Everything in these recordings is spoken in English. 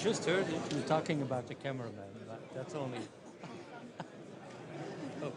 just heard you talking about the cameraman. That's only. Oh.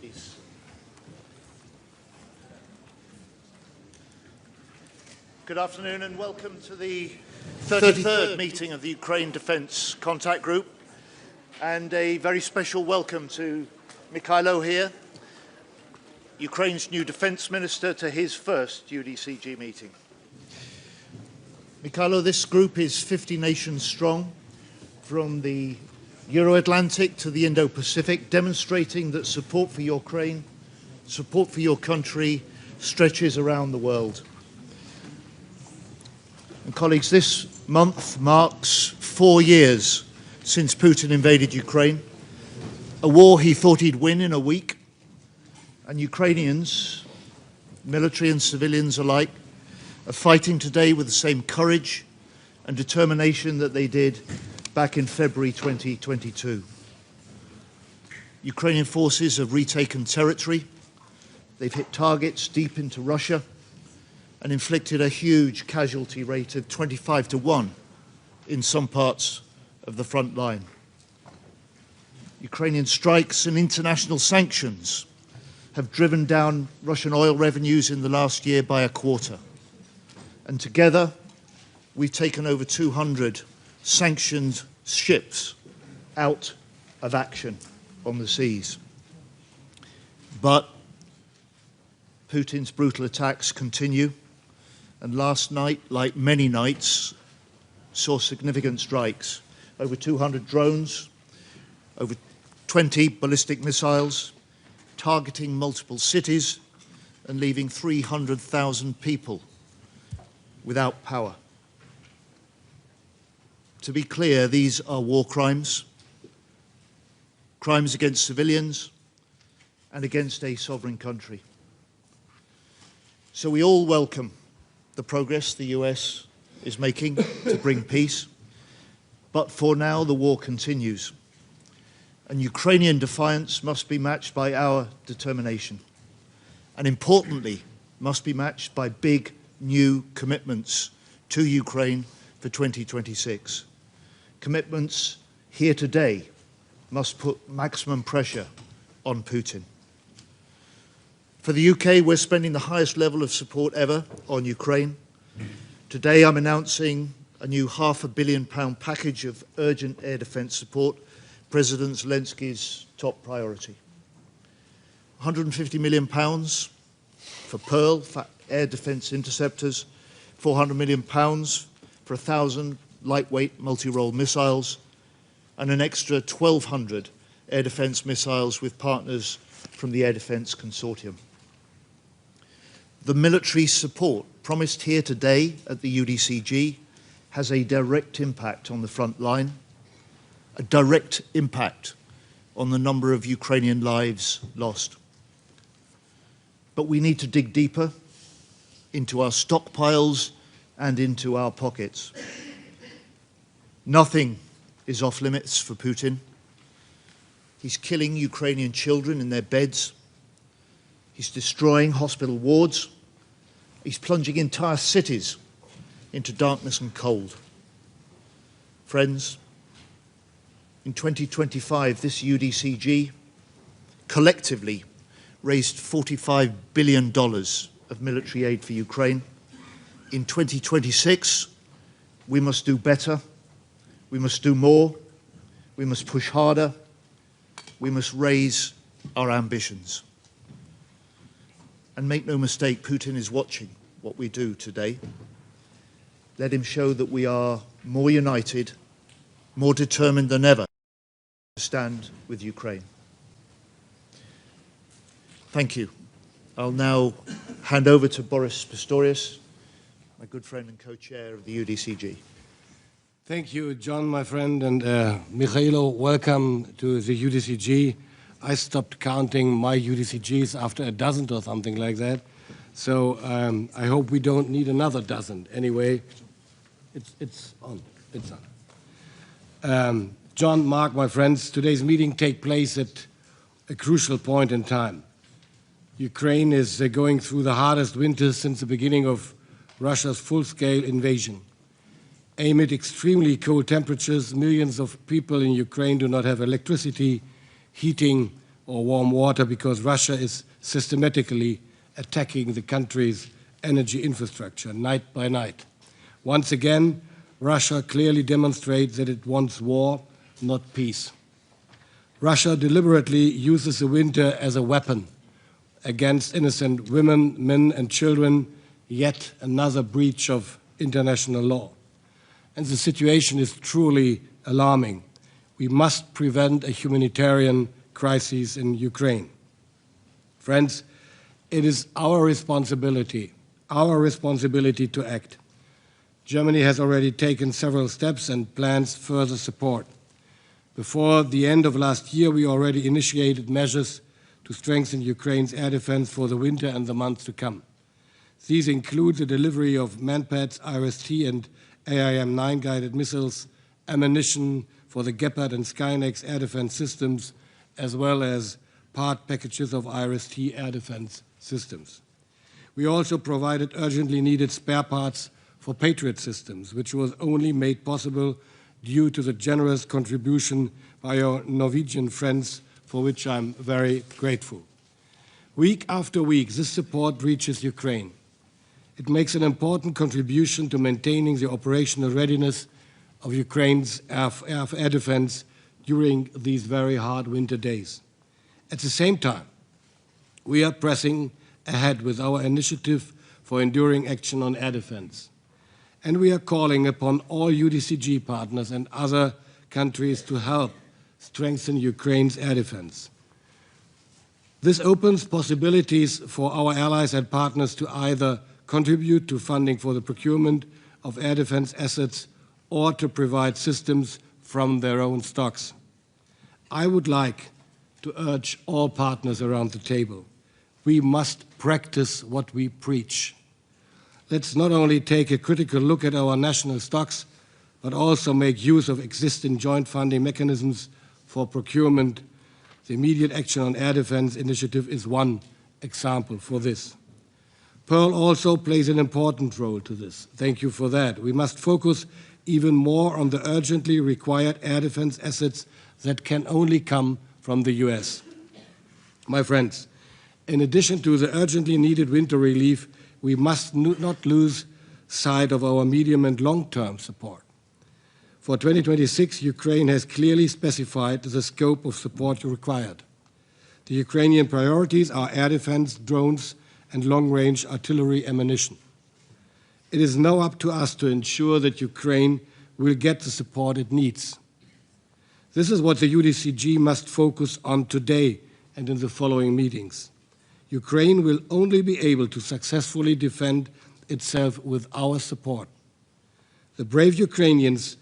Please. Good afternoon and welcome to the 33rd meeting of the Ukraine Defence Contact Group, and a very special welcome to Mykhailo here, Ukraine's new Defence Minister, to his first UDCG meeting. Mykhailo, this group is 50 nations strong, from the Euro-Atlantic to the Indo-Pacific, demonstrating that support for Ukraine, support for your country, stretches around the world. And colleagues, this month marks 4 years since Putin invaded Ukraine, a war he thought he'd win in a week, and Ukrainians, military and civilians alike, are fighting today with the same courage and determination that they did back in February 2022. Ukrainian forces have retaken territory, they've hit targets deep into Russia, and inflicted a huge casualty rate of 25-1 in some parts of the front line. Ukrainian strikes and international sanctions have driven down Russian oil revenues in the last year by a quarter. And together, we've taken over 200 sanctioned ships out of action on the seas. But Putin's brutal attacks continue. And last night, like many nights, saw significant strikes. Over 200 drones, over 20 ballistic missiles, targeting multiple cities and leaving 300,000 people without power. To be clear, these are war crimes, crimes against civilians and against a sovereign country. So we all welcome the progress the US is making to bring peace, but for now the war continues, and Ukrainian defiance must be matched by our determination, and importantly must be matched by big new commitments to Ukraine for 2026. Commitments here today must put maximum pressure on Putin. For the UK, we're spending the highest level of support ever on Ukraine. Today, I'm announcing a new £500 million package of urgent air defence support, President Zelensky's top priority. £150 million for Pearl, for air defence interceptors, £400 million for 1,000 lightweight multi-role missiles, and an extra 1,200 air defence missiles with partners from the Air Defence Consortium. The military support promised here today at the UDCG has a direct impact on the front line, a direct impact on the number of Ukrainian lives lost. But we need to dig deeper into our stockpiles and into our pockets. Nothing is off limits for Putin. He's killing Ukrainian children in their beds. He's destroying hospital wards. He's plunging entire cities into darkness and cold. Friends, in 2025, this UDCG collectively raised $45 billion of military aid for Ukraine. In 2026, we must do better. We must do more. We must push harder. We must raise our ambitions. And make no mistake, Putin is watching what we do today. Let him show that we are more united, more determined than ever to stand with Ukraine. Thank you. I'll now hand over to Boris Pistorius, my good friend and co-chair of the UDCG. Thank you, John, my friend, and Mykhailo, welcome to the UDCG. I stopped counting my UDCGs after a dozen or something like that. So I hope we don't need another dozen. Anyway, it's on. It's on. John, Mark, my friends, today's meeting takes place at a crucial point in time. Ukraine is going through the hardest winter since the beginning of Russia's full-scale invasion. Amid extremely cold temperatures, millions of people in Ukraine do not have electricity, heating, or warm water because Russia is systematically attacking the country's energy infrastructure night by night. Once again, Russia clearly demonstrates that it wants war, not peace. Russia deliberately uses the winter as a weapon against innocent women, men, and children, yet another breach of international law. And the situation is truly alarming. We must prevent a humanitarian crisis in Ukraine. Friends, it is our responsibility to act. Germany has already taken several steps and plans further support. Before the end of last year, we already initiated measures to strengthen Ukraine's air defense for the winter and the months to come. These include the delivery of Manpads, IRST, and AIM-9 guided missiles, ammunition for the Gepard and Skynex air defense systems, as well as part packages of IRST air defense systems. We also provided urgently needed spare parts for Patriot systems, which was only made possible due to the generous contribution by our Norwegian friends, for which I'm very grateful. Week after week, this support reaches Ukraine. It makes an important contribution to maintaining the operational readiness of Ukraine's air defense during these very hard winter days. At the same time, we are pressing ahead with our initiative for enduring action on air defense. And we are calling upon all UDCG partners and other countries to help strengthen Ukraine's air defense. This opens possibilities for our allies and partners to either contribute to funding for the procurement of air defense assets or to provide systems from their own stocks. I would like to urge all partners around the table. We must practice what we preach. Let's not only take a critical look at our national stocks, but also make use of existing joint funding mechanisms for procurement. The immediate action on air defense initiative is one example for this. Pearl also plays an important role to this. Thank you for that. We must focus even more on the urgently required air defense assets that can only come from the US. My friends, in addition to the urgently needed winter relief, we must not lose sight of our medium and long-term support. For 2026, Ukraine has clearly specified the scope of support required. The Ukrainian priorities are air defense, drones, and long-range artillery ammunition. It is now up to us to ensure that Ukraine will get the support it needs. This is what the UDCG must focus on today and in the following meetings. Ukraine will only be able to successfully defend itself with our support. The brave Ukrainians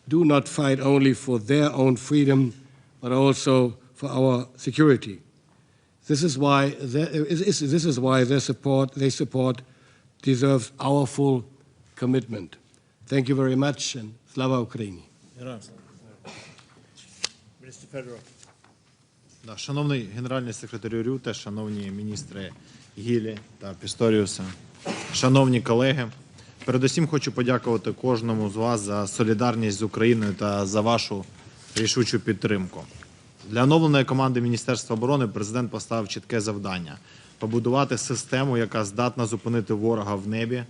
do not fight only for their own freedom, but also for our security. This is why they support deserves our full commitment. Thank you very much, and Slava Ukraini. Minister Fedorov. Шановний генеральний секретар Рюте, шановні міністри Гілі та Пісторіуса, шановні колеги, передусім хочу подякувати кожному з вас за солідарність з Україною та за вашу рішучу підтримку. Для оновленої команди Міністерства оборони президент поставив чітке завдання – побудувати систему, яка здатна зупинити ворога в небі,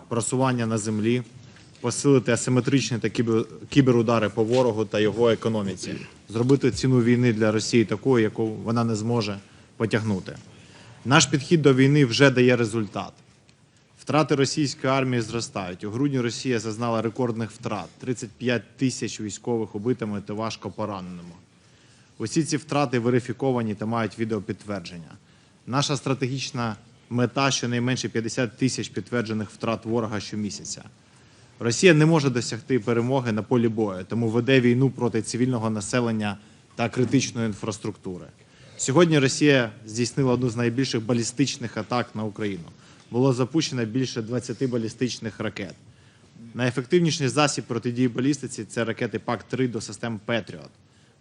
просування на землі, посилити асиметричні та кіберудари по ворогу та його економіці, зробити ціну війни для Росії такою, яку вона не зможе потягнути. Наш підхід до війни вже дає результат. Втрати російської армії зростають. У грудні Росія зазнала рекордних втрат – 35 тисяч військових убитими та важко пораненими. Усі ці втрати верифіковані та мають відеопідтвердження. Наша стратегічна мета – щонайменше 50 тисяч підтверджених втрат ворога щомісяця. Росія не може досягти перемоги на полі бою, тому веде війну проти цивільного населення та критичної інфраструктури. Сьогодні Росія здійснила одну з найбільших балістичних атак на Україну. Було запущено більше 20 балістичних ракет. Найефективніший засіб протидії балістиці – це ракети ПАК-3 до систем Петріот.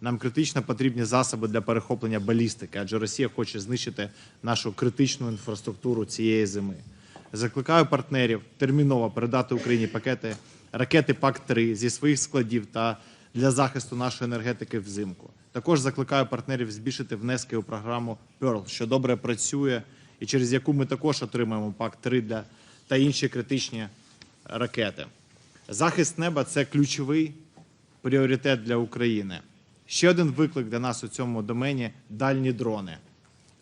Нам критично потрібні засоби для перехоплення балістики, адже Росія хоче знищити нашу критичну інфраструктуру цієї зими. Закликаю партнерів терміново передати Україні ракети ПАК-3 зі своїх складів та для захисту нашої енергетики взимку. Також закликаю партнерів збільшити внески у програму PEARL, що добре працює і через яку ми також отримаємо ПАК-3 та інші критичні ракети. Захист неба – це ключовий пріоритет для України. Ще один виклик для нас у цьому домені – дальні дрони.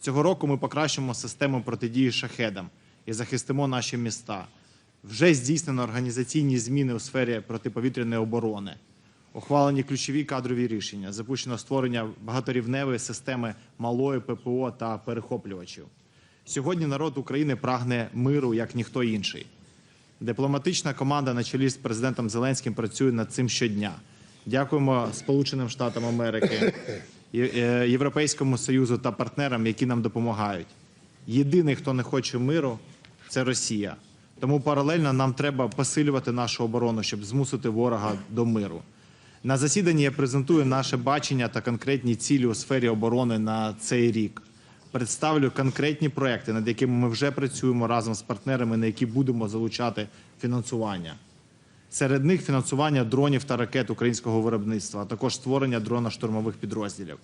Цього року ми покращимо систему протидії шахедам і захистимо наші міста. Вже здійснено організаційні зміни у сфері протиповітряної оборони. Ухвалені ключові кадрові рішення, запущено створення багаторівневої системи малої ППО та перехоплювачів. Сьогодні народ України прагне миру, як ніхто інший. Дипломатична команда на чолі з президентом Зеленським працює над цим щодня. Дякуємо Сполученим Штатам Америки, Європейському Союзу та партнерам, які нам допомагають. Єдиний, хто не хоче миру – це Росія. Тому паралельно нам треба посилювати нашу оборону, щоб змусити ворога до миру. На засіданні я презентую наше бачення та конкретні цілі у сфері оборони на цей рік. Представлю конкретні проекти, над якими ми вже працюємо разом з партнерами, на які будемо залучати фінансування. Серед них фінансування дронів та ракет українського виробництва, а також створення дрона-штурмових підрозділів.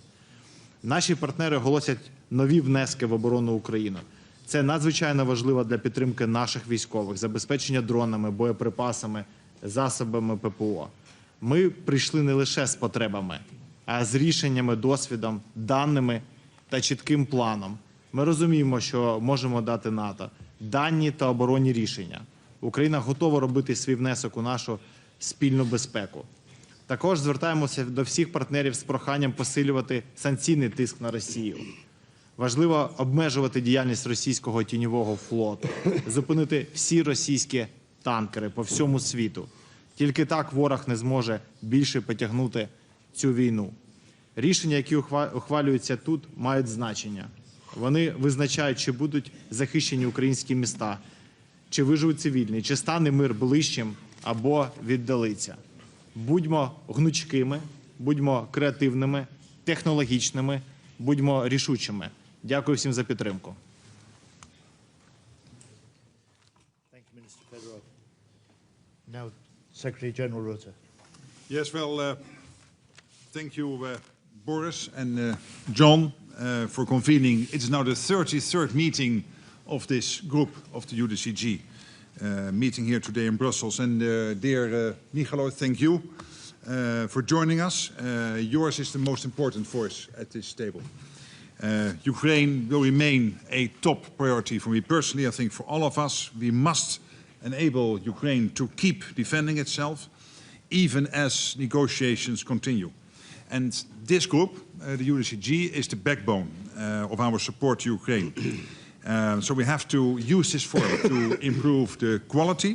Наші партнери оголосять нові внески в оборону України. Це надзвичайно важливо для підтримки наших військових, забезпечення дронами, боєприпасами, засобами ППО. Ми прийшли не лише з потребами, а з рішеннями, досвідом, даними та чітким планом. Ми розуміємо, що можемо дати НАТО дані та оборонні рішення. Україна готова робити свій внесок у нашу спільну безпеку. Також звертаємося до всіх партнерів з проханням посилювати санкційний тиск на Росію. Важливо обмежувати діяльність російського тіньового флоту, зупинити всі російські танкери по всьому світу. Тільки так ворог не зможе більше потягнути цю війну. Рішення, які ухвалюються тут, мають значення. Вони визначають, чи будуть захищені українські міста, чи виживуть цивільні, чи стане мир ближчим або віддалиться. Будьмо гнучкими, будьмо креативними, технологічними, будьмо рішучими. Дякую всім за підтримку. Thank you, Minister Fedorov. Now, Secretary General Rutte. Yes, well, thank you, Boris and John, for convening. It's now the 33rd meeting of this group of the UDCG, meeting here today in Brussels. And dear Mykhailo, thank you for joining us. Yours is the most important voice at this table. Ukraine will remain a top priority for me personally. I think for all of us, we must enable Ukraine to keep defending itself, even as negotiations continue. And this group, the UDCG, is the backbone of our support to Ukraine. So we have to use this forum to improve the quality,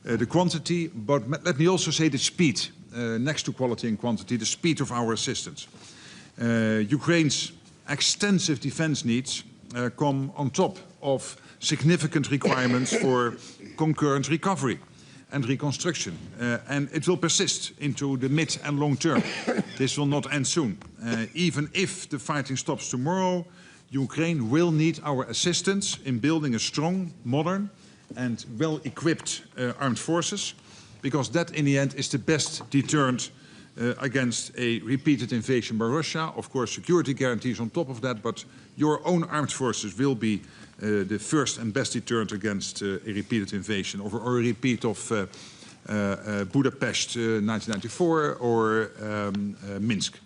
the quantity, but let me also say the speed, next to quality and quantity, the speed of our assistance. Ukraine's extensive defense needs come on top of significant requirements for concurrent recovery and reconstruction. And it will persist into the mid and long term. This will not end soon. Even if the fighting stops tomorrow, Ukraine will need our assistance in building a strong, modern and well-equipped armed forces, because that in the end is the best deterrent against a repeated invasion by Russia. Of course, security guarantees on top of that, but your own armed forces will be the first and best deterrent against a repeated invasion or a repeat of Budapest 1994 or Minsk.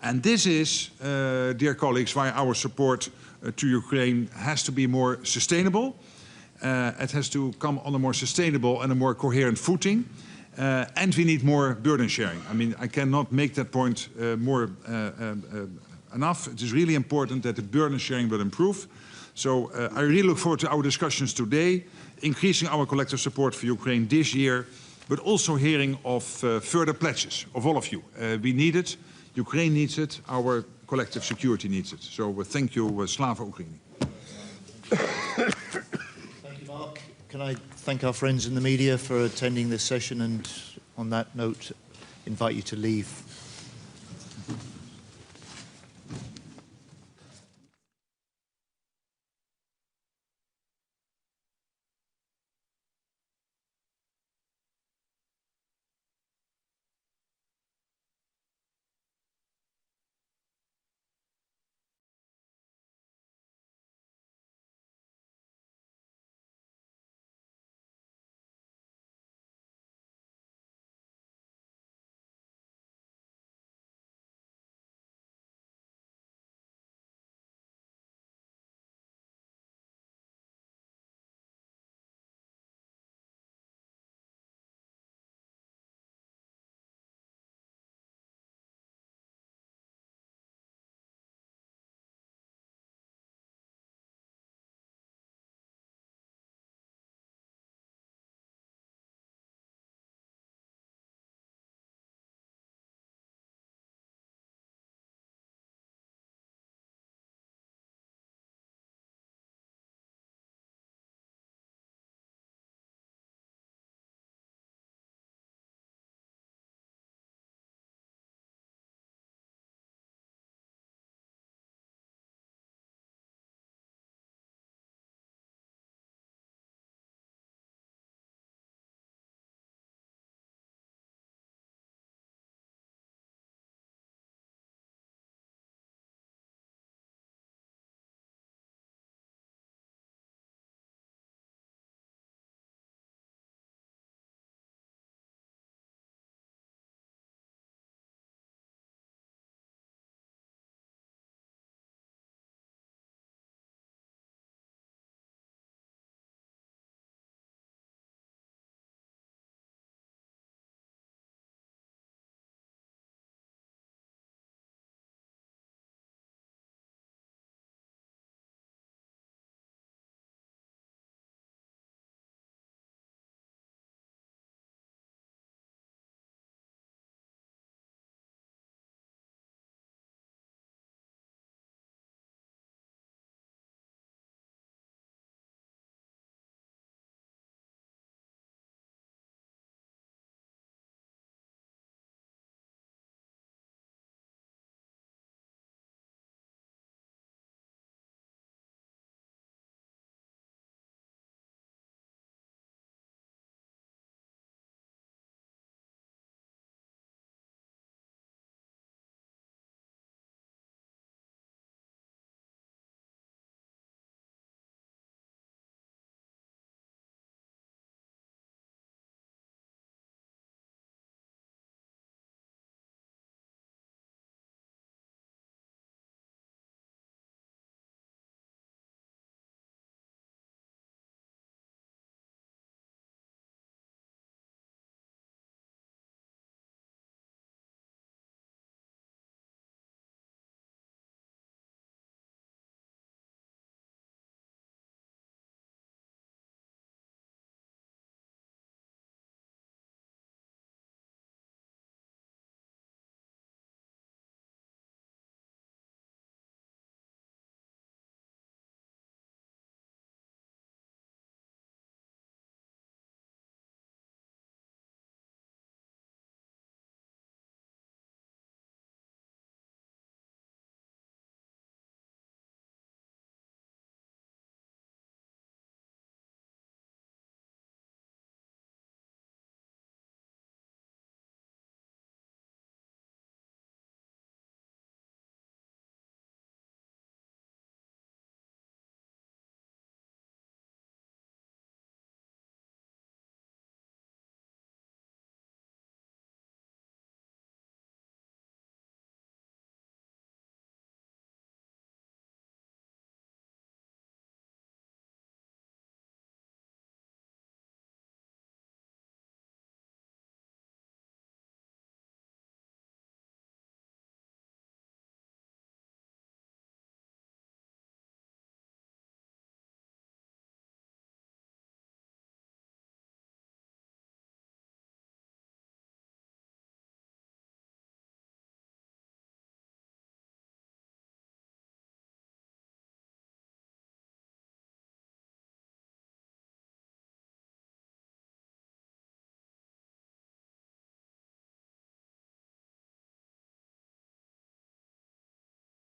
And this is, dear colleagues, why our support to Ukraine has to be more sustainable. It has to come on a more sustainable and a more coherent footing. And we need more burden sharing. I mean, I cannot make that point more enough. It is really important that the burden sharing will improve. So I really look forward to our discussions today, increasing our collective support for Ukraine this year, but also hearing of further pledges of all of you. We need it. Ukraine needs it. Our collective security needs it. So thank you, Slava Ukraini. Thank you, Mark. Can I thank our friends in the media for attending this session, and on that note, invite you to leave